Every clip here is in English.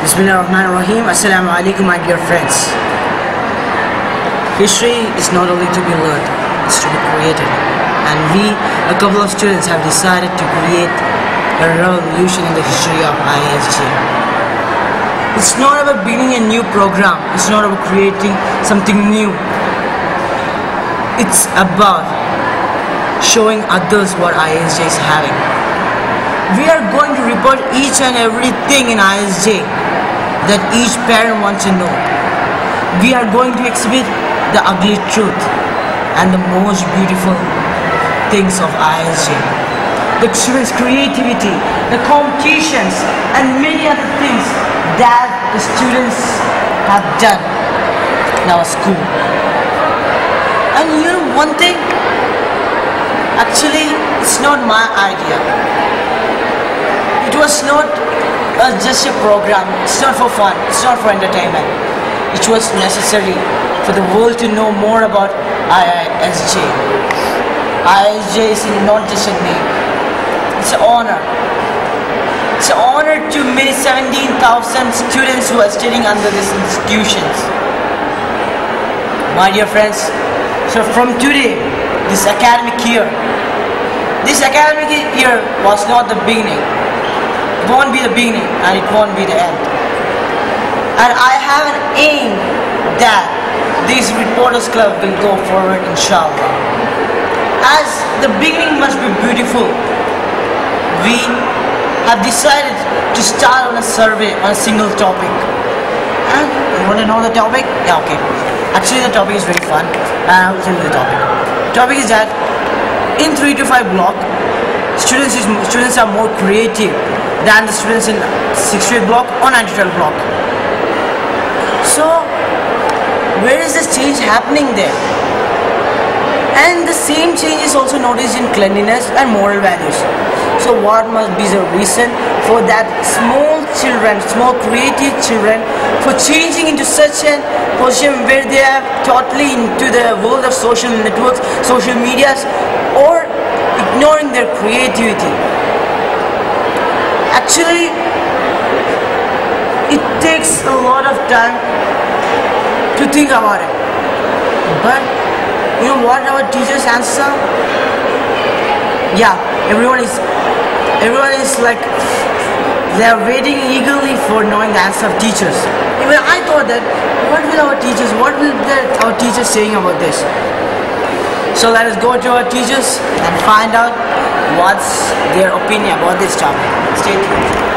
Bismillahirrahmanirrahim. Assalamu alaikum, my dear friends. History is not only to be learned, it's to be created. And we, a couple of students, have decided to create a revolution in the history of IISJ. It's not about beginning a new program, it's not about creating something new. It's about showing others what IISJ is having. We are going to report each and everything in IISJ that each parent wants to know. We are going to exhibit the ugly truth and the most beautiful things of IISJ. The students' creativity, the competitions, and many other things that the students have done in our school. And you know one thing? Actually, it's not my idea. It was not just a program, it's not for fun, it's not for entertainment. It was necessary for the world to know more about IISJ. IISJ is not just a name, it's an honor. It's an honor to many 17,000 students who are studying under these institutions. My dear friends, so from today, this academic year was not the beginning. It won't be the beginning and it won't be the end. And I have an aim that this Reporters Club will go forward, inshallah. As the beginning must be beautiful, we have decided to start on a survey on a single topic. And you want to know the topic? Yeah, okay. Actually the topic is very fun and I will tell you the topic. The topic is that in 3 to 5 block, students are more creative than the students in 6 to 8 block or 9 to 12 block. So where is this change happening there? And the same change is also noticed in cleanliness and moral values. So what must be the reason for that small creative children for changing into such a position where they are totally into the world of social networks, social medias, or ignoring their creativity? Actually, it takes a lot of time to think about it. But you know what our teachers answer? Yeah, everyone is like they are waiting eagerly for knowing the answer of teachers. Even I thought that what will our teachers saying about this? So let us go to our teachers and find out what's their opinion about this topic. Stay tuned.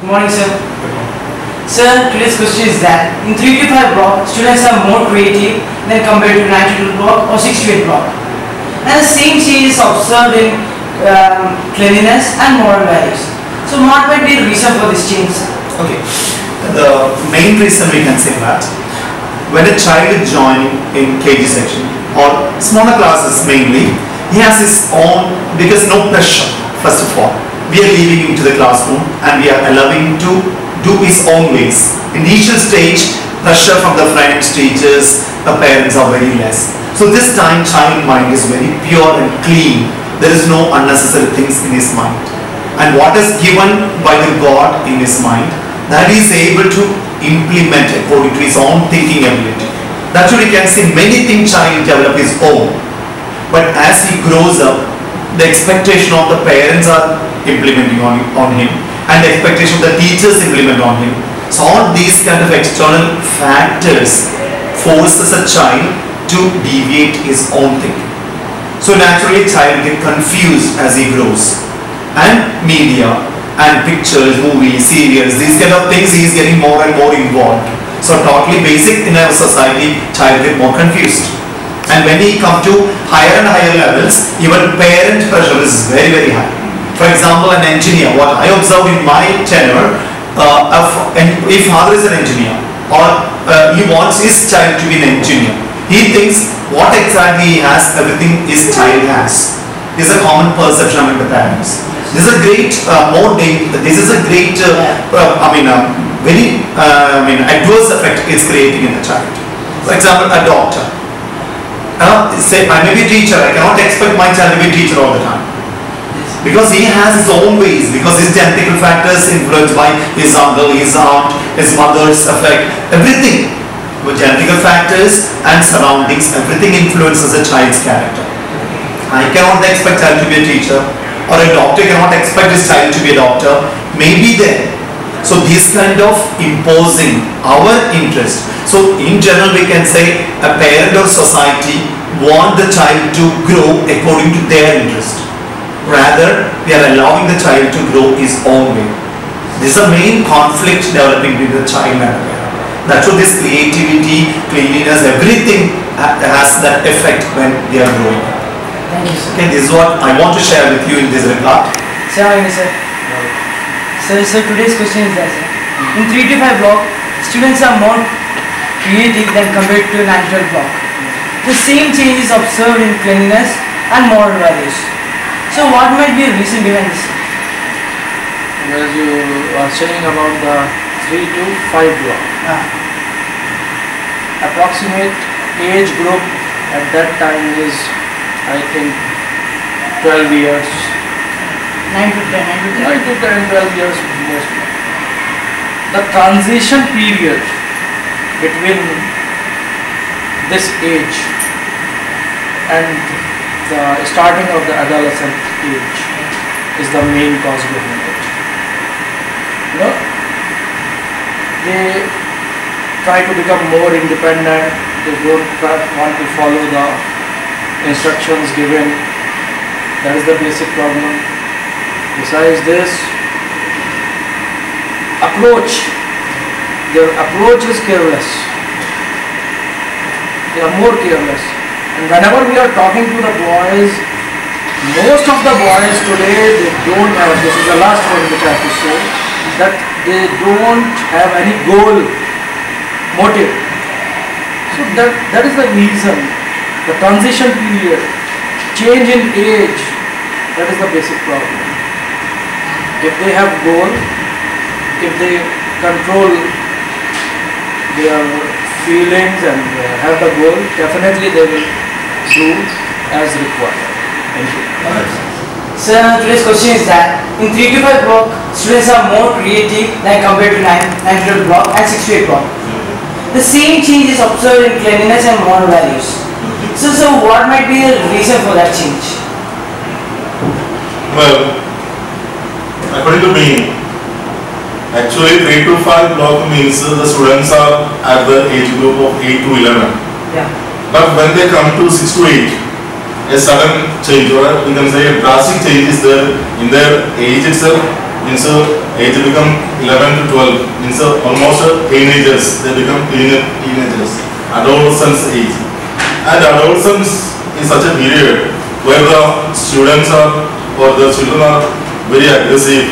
Good morning, sir. Sir, today's question is that in 3 to 5 block, students are more creative than compared to 9 to 12 block or 6 to 8 block. And the same change is observed in cleanliness and moral values. So what might be the reason for this change? Okay, the main reason we can say that when a child is joining in KG section or smaller classes mainly, he has his own, because no pressure first of all. We we are leaving him to the classroom and we are allowing him to do his own ways. Initial stage, pressure from the friends, teachers, the parents are very less. So this time child mind is very pure and clean. There is no unnecessary things in his mind. And what is given by the God in his mind, that he is able to implement according to his own thinking ability. That's why we can see many things child develop his own. But as he grows up, the expectation of the parents are implementing on him, and the expectation of the teachers implement on him. So all these kind of external factors forces a child to deviate his own thinking. So naturally child get confused as he grows. And media and pictures, movies, serials, these kind of things he is getting more and more involved. So totally basic in our society, child get more confused. And when he come to higher and higher levels, even parent pressure is very, very high. For example, an engineer, what I observed in my tenure, if father is an engineer or he wants his child to be an engineer, he thinks what exactly he has, everything his child has. This is a common perception among the parents. This is a great adverse effect it's creating in the child. For example, a doctor. Say I may be a teacher, I cannot expect my child to be a teacher all the time. Because he has his own ways, because his genetical factors influenced by his uncle, his aunt, his mother's effect, everything. With genetical factors and surroundings, everything influences a child's character. I cannot expect child to be a teacher, or a doctor cannot expect his child to be a doctor. Maybe there. So this kind of imposing our interest. So in general we can say a parent or society want the child to grow according to their interest. Rather we are allowing the child to grow his own way. This is a main conflict developing between the child and the parent. That's why this creativity, cleanliness, everything has that effect when they are growing up. Thank you, sir. Okay, this is what I want to share with you in this regard. So today's question is that, sir, in 3 to 5 block, students are more creative than compared to a natural block. The same change is observed in cleanliness and moral values. So what might be the reason behind this? As you are saying about the 3 to 5 block. Approximate age group at that time is, I think, 12 years. 9 to 10, 12 years most. The transition period between this age and the starting of the adolescent age is the main cause behind it. You know, they try to become more independent, they don't want to follow the instructions given. That is the basic problem. Besides this, their approach is careless. They are more careless. And whenever we are talking to the boys, most of the boys today, they don't have, this is the last one which I have to say, that they don't have any goal, motive. So that is the reason, the transition period, change in age, that is the basic problem. If they have goal, if they control their feelings and have the goal, definitely they will do as required. Thank you. Sir, today's question is that in 3 to 5 block, students are more creative than compared to 9 to 12 block and 6 to 8 block. The same change is observed in cleanliness and moral values. So what might be the reason for that change? Well, according to me, actually 3 to 5 block means the students are at the age group of 8 to 11. Yeah. But when they come to 6 to 8, a sudden change, or we can say a drastic change is there in their age itself. Means age become 11 to 12, means almost teenagers, they become teenagers, adolescence age. And adolescence is such a period where the students are, or the children are very aggressive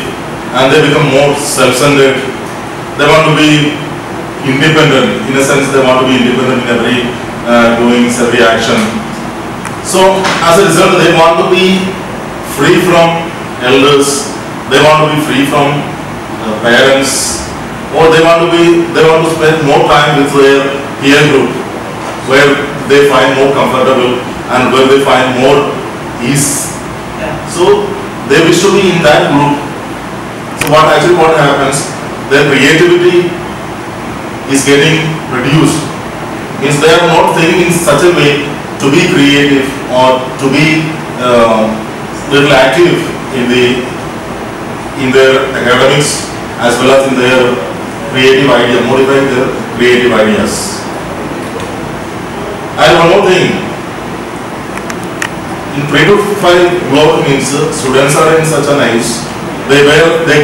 and they become more self-centered. They want to be independent, in a sense they want to be independent in every doings, every action. So as a result they want to be free from elders, they want to be free from parents, or they want to spend more time with their peer group, where they find more comfortable and where they find more ease. So they wish to be in that group. So what happens, their creativity is getting reduced. Means they are not thinking in such a way to be creative or to be little active in their academics as well as in their creative idea, modifying their creative ideas. And one more thing, in 3 to 5 block means students are in such a nice, they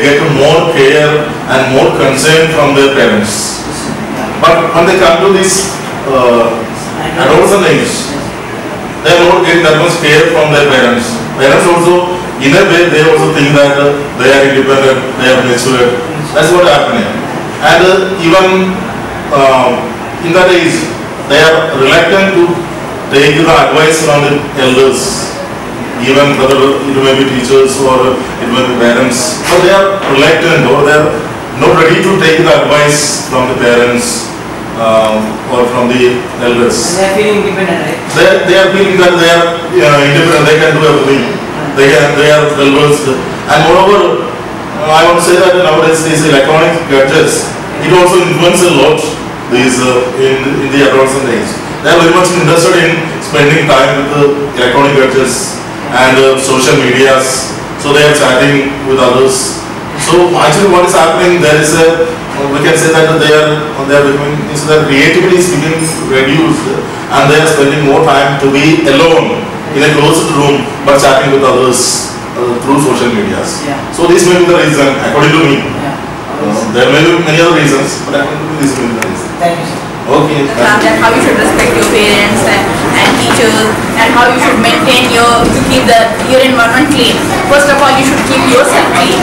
get more care and more concern from their parents. But when they come to this adolescent age, they are not getting that much care from their parents. Parents also, in a way, they also think that they are independent, they are mature. That's what happening. And even in that age, they are reluctant to take the advice from the elders, even whether it may be teachers or it may be parents. So they are reluctant, or they are not ready to take the advice from the parents or from the elders. And they are feeling independent, right? They are feeling that they are independent, they can do everything. They are well versed. And moreover, I want to say that nowadays these electronic gadgets, it also influences a lot these in the adolescent age. They are very much interested in spending time with the electronic gadgets and social medias. So they are chatting with others. So actually what is happening, there is a, we can say that they are becoming, their creativity is becoming reduced, and they are spending more time to be alone in a closed room but chatting with others through social medias. Yeah. So this may be the reason, according to me. Yeah. There may be many other reasons, but according to me, this may be the reason. Thank you, sir. Okay. That how you should respect your parents and teachers, and how you should maintain to keep your environment clean. First of all, you should keep yourself clean.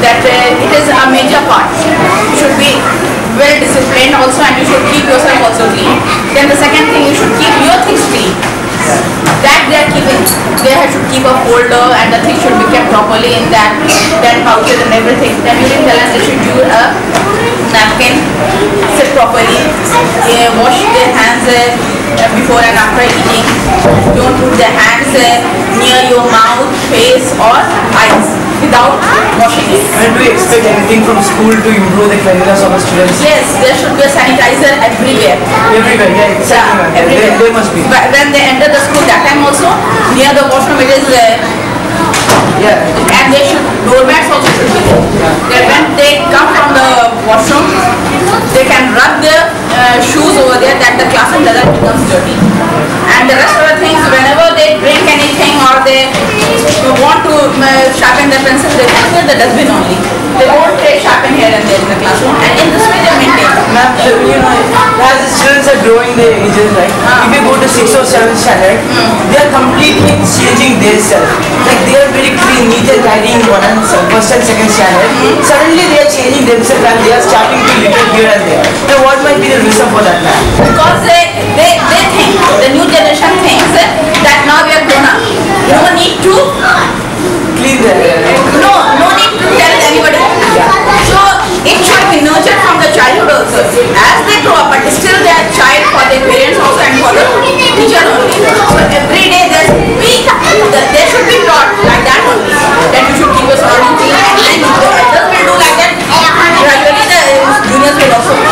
That it is a major part. You should be well disciplined also, and you should keep yourself also clean. Then the second thing, you should keep your things clean. That they are keeping. They should keep a folder, and the things should be kept properly in that pouches and everything. Then during the lunch, they should use a napkin, sit properly, wash their hands before and after eating. Don't put their hands near your mouth, face or eyes without washing it. And do you expect anything from school to improve the cleanliness of the students? Yes, there should be a sanitizer everywhere. Everywhere, yeah, exactly. Yeah, everywhere. There must be. But when they enter the school, that time also, near the washroom it is Yeah. and they should, doormats also should be there. That when they come from the washroom, they can rub their shoes over there, that the classroom doesn't become dirty. And the rest of the things, whenever they drink anything or they want to sharpen their pencils, they put in the dustbin only. They won't sharpen here and there in the classroom. And in this way they maintain. Ma'am, you know, as the students are growing their ages, right? If you go to 6th or 7th standard, they are completely changing themselves. Like they are very clean, neat and tidy in 1st and 2nd standard. Suddenly they are changing themselves and they are starting to litter here and there. Now what might be the reason for that, ma'am? Because they think, the new generation thinks that now we are grown up. No need to Clean the no need to tell anybody. So it should be nurtured from the childhood also. As they grow up, but still they are child for their parents also and for the teacher only. So every day they should be taught like that only. That you should keep your surroundings clean, and the elders will do like that. Gradually the juniors will also do.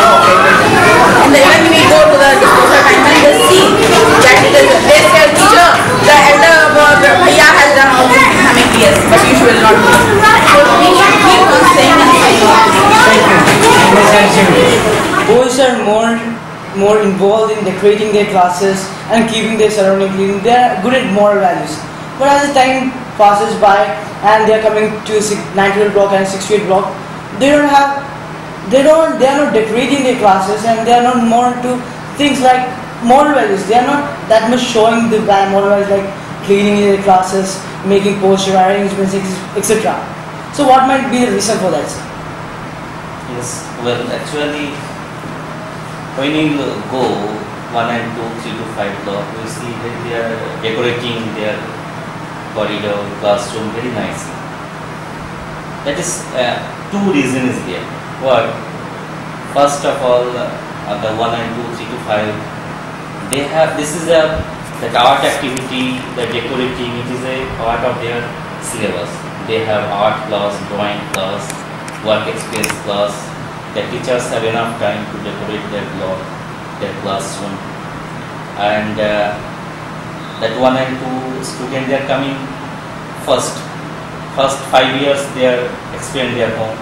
And then when we go to the disposal time, then they see that they say, teacher, the elder bhaiya has done all these things, yes, but you will not do. So we should keep on saying and saying. Boys are more involved in decorating their classes and keeping their surroundings clean. They are good at moral values. But as the time passes by and they are coming to 9th block and 6th block, they are not decorating their classes, and they are not more to things like moral values. They are not that much showing the moral values like cleaning their classes, making poster arrangements, etc. So what might be the reason for that, sir? Yes, well actually when you go 1 and 2, 3 to 5 block, we see that they are decorating their corridor, classroom very nicely. That is two reasons is there. What? First of all, the 1 and 2, 3 to 5, they have, this is a, that art activity, the decorating, it is a part of their syllabus. They have art class, drawing class, work experience class. The teachers have enough time to decorate their block, their classroom. And that 1 and 2 students, they are coming first 5 years they are experiencing their home,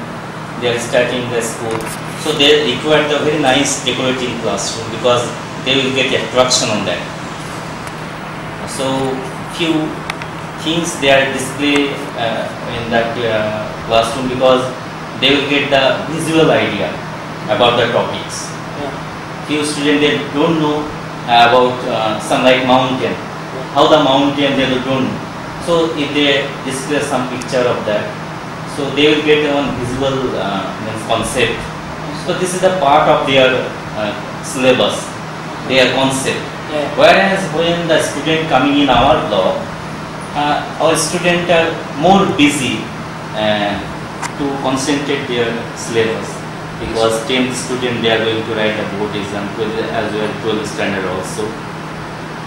they are starting the school, so they require the very nice decorating classroom because they will get attraction on that. So few things they are display in that classroom because they will get the visual idea about the topics. Few students, they don't know about some like mountain, how the mountain they don't know. So if they display some picture of that, so they will get one visual concept. So this is the part of their syllabus, their concept. Whereas when the student coming in our block, our students are more busy to concentrate their syllabus because 10th student they are going to write a board exam, 12th as well 12th standard also.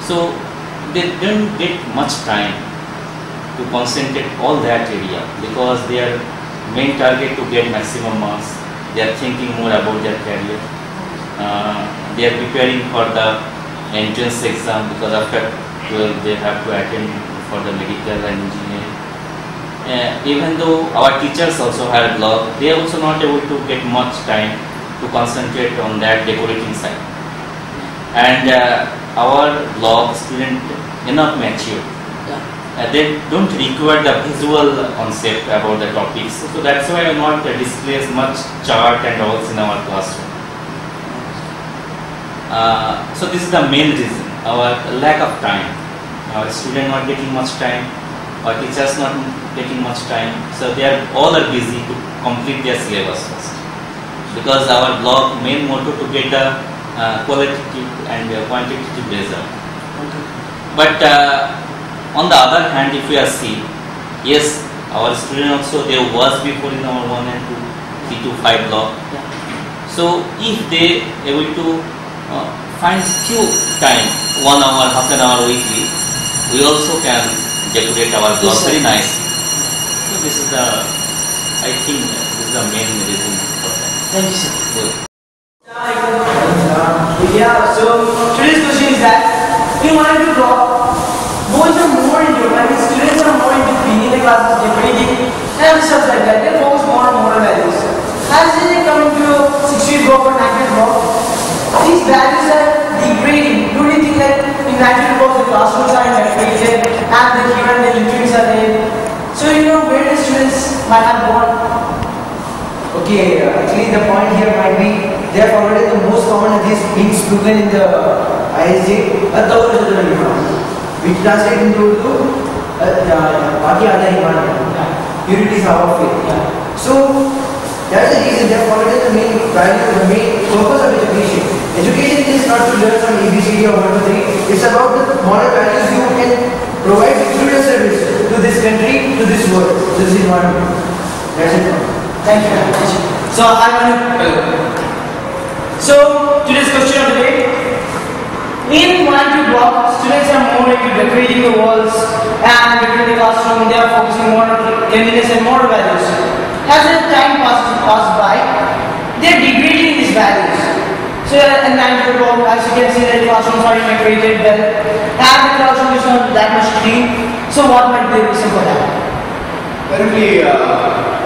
So they don't get much time to concentrate all that area because their main target to get maximum marks. They are thinking more about their career. They are preparing for the entrance exam because after 12 they have to attend for the medical and engineering. Even though our teachers also have block, they are also not able to get much time to concentrate on that decorating side. And our block student enough mature. They don't require the visual concept about the topics, so that's why I not displays much chart and all in our classroom. So this is the main reason, our lack of time. Our students not getting much time, our teachers not getting much time, so they are all are busy to complete their syllabus first. Because our block main motto to get the qualitative and quantitative result. But on the other hand, if we are see, yes, our students also they was before in our 1 and 2, 3 to 5 block. So if they able to find few time, 1 hour, half an hour weekly, we also can decorate our block very nicely. So this is the, I think this is the main reason for that. Thank you, sir. Good. Yeah, so today's question is that we wanted to draw. Boys are more into, I mean students are more into being in the classes, decorating and stuff like that. They focus more on moral values. As they come into 6th block or 9th block, these values are degrading. Do you think that in 9th block the classrooms are decorated and the here and the literaries are there? So you know where the students might have gone. Okay, actually the point here might be they have forgotten the most common that is being spoken in the IISJ, which translates into Baki Ada Iman, purity is our faith. So that's the reason they have forgotten the main value, the main purpose of education. Education is not to learn some ABCD or 1 to 3. It's about the moral values you can provide through your service to this country, to this world, to this environment. That's it. Thank you very much. So today's question of the day. In 1 and 2 block, students are more into decorating the walls and decorating the classroom. They are focusing more on cleanliness and moral values. As the time passes by, they are degrading these values. So in 9 and 2 block, as you can see, the classrooms are decorated well, and the classroom is not that much clean. So what might be the reason for that? Currently,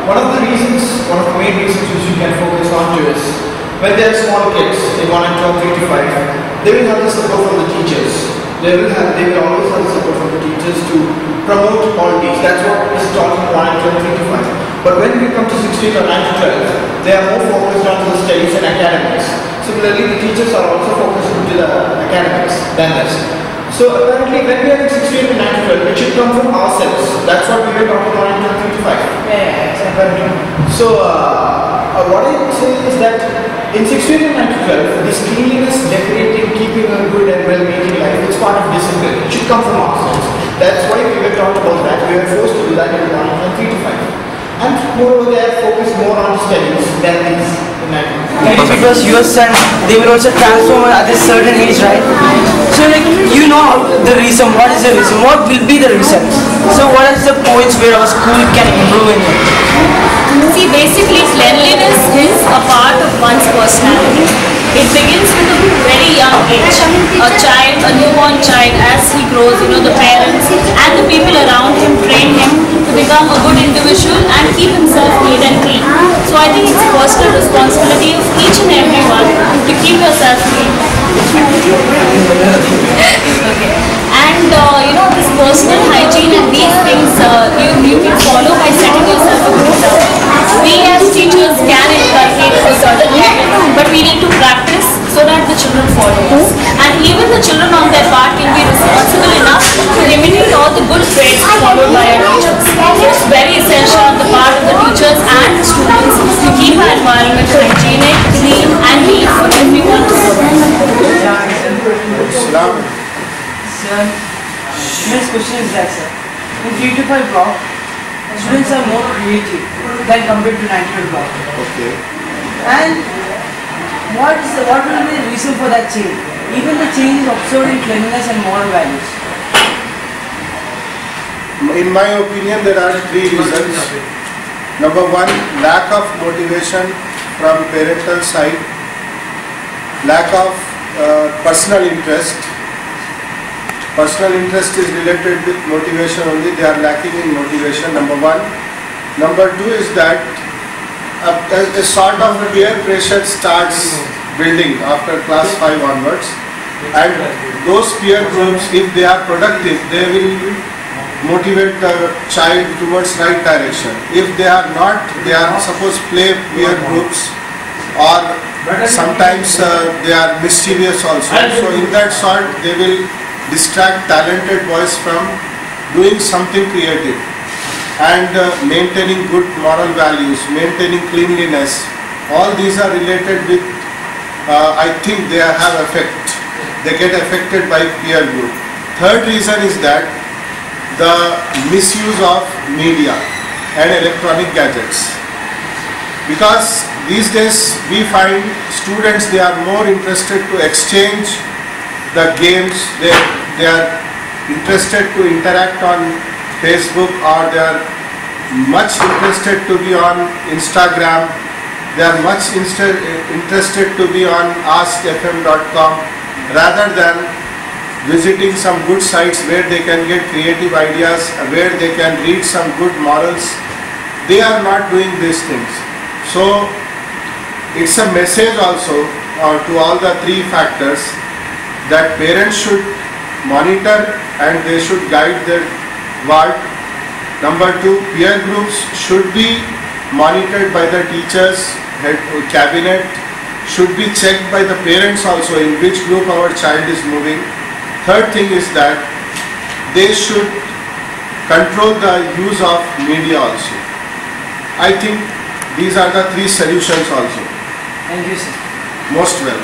one of the main reasons which you can focus on to is when they are small kids, they 1 and 2, 3 to 5, they will have the support from the teachers. They will always have the support from the teachers to promote all these. That's what is taught in 1 and 2, 3 to 5. But when we come to 16 or 9 to 12, they are more focused on the studies and academics. Similarly, the teachers are also focused into the academics than this. So apparently when we are in 16 to 9 to 12, it should come from ourselves. That's what we were talking about in 3 to 5. Yeah, exactly. So what I would say is that in 16 to 9 to 12, this cleanliness, decorating, keeping a good and well-making life, it's part of discipline. It should come from ourselves. That's why we were talking about that. We were forced to do that in 1 and 3 to 5. and moreover they are focused more on studies than things in academics. If it was your son, they will also transform at a certain age, right? So like, you know how the reason, what is the reason, what will be the reason? So what is the points where our school can improve in it? See, basically cleanliness is a part of one's personality. It begins with a very young age. A child, a newborn child, as he grows, the parents and the people around him train him to become a good individual and keep himself neat and clean. So I think it's a personal responsibility of each and everyone to keep yourself clean. Okay. And this personal hygiene and these things you can follow by setting yourself a good example. We as teachers can inculcate to a certain level, but we need to practice so that the children follow us. And even the children on their part can be responsible enough to imitate all the good traits followed by our teachers. So it's very essential on the part of the teachers and the students to keep our environment hygienic, clean and neat for everyone to follow. Sir, next question is that, sir. In 3 to 5 block, students are more creative than compared to 9 to 12 block. Okay. And what will be the reason for that change? Even the change is observed in cleanliness and moral values. In my opinion, there are 3 reasons. Number 1, lack of motivation from parental side, lack of personal interest. Personal interest is related with motivation only. They are lacking in motivation, number 1. Number 2 is that a sort of peer pressure starts building after class 5 onwards, and those peer groups, if they are productive, they will motivate the child towards right direction. If they are not, they are supposed to play peer groups, or sometimes they are mischievous also. So in that sort, they will distract talented boys from doing something creative and maintaining good moral values, maintaining cleanliness. All these are related with, I think they have effect. They get affected by peer group. Third reason is that the misuse of media and electronic gadgets. Because these days we find students, they are more interested to exchange the games, they are interested to interact on Facebook, or they are much interested to be on Instagram, they are much interested to be on askfm.com rather than visiting some good sites where they can get creative ideas, where they can read some good morals. They are not doing these things. So it's a message also to all the 3 factors, that parents should monitor and they should guide their ward. Number 2, peer groups should be monitored by the teachers, cabinet, should be checked by the parents also in which group our child is moving. Third thing is that they should control the use of media also. I think these are the 3 solutions also. Thank you, sir. Most well.